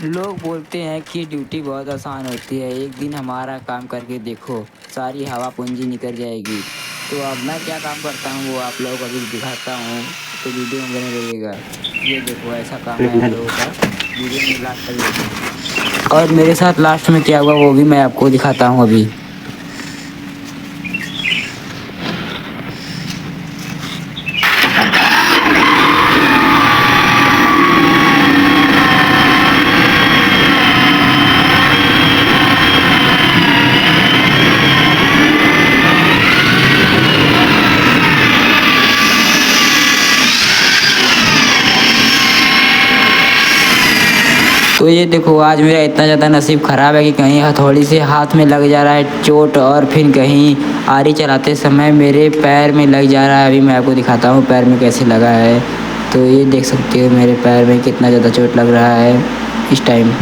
लोग बोलते हैं कि ड्यूटी बहुत आसान होती है, एक दिन हमारा काम करके देखो, सारी हवा पूंजी निकल जाएगी। तो अब मैं क्या काम करता हूँ वो आप लोगों को अभी दिखाता हूँ, तो वीडियो में बने रहिएगा। ये देखो ऐसा काम है हम लोगों का, वीडियो में लास्ट तक देखो। और मेरे साथ लास्ट में क्या हुआ वो भी मैं आपको दिखाता हूँ अभी। तो ये देखो आज मेरा इतना ज़्यादा नसीब ख़राब है कि कहीं हथौड़ी से हाथ में लग जा रहा है चोट, और फिर कहीं आरी चलाते समय मेरे पैर में लग जा रहा है। अभी मैं आपको दिखाता हूँ पैर में कैसे लगा है। तो ये देख सकते हो मेरे पैर में कितना ज़्यादा चोट लग रहा है इस टाइम।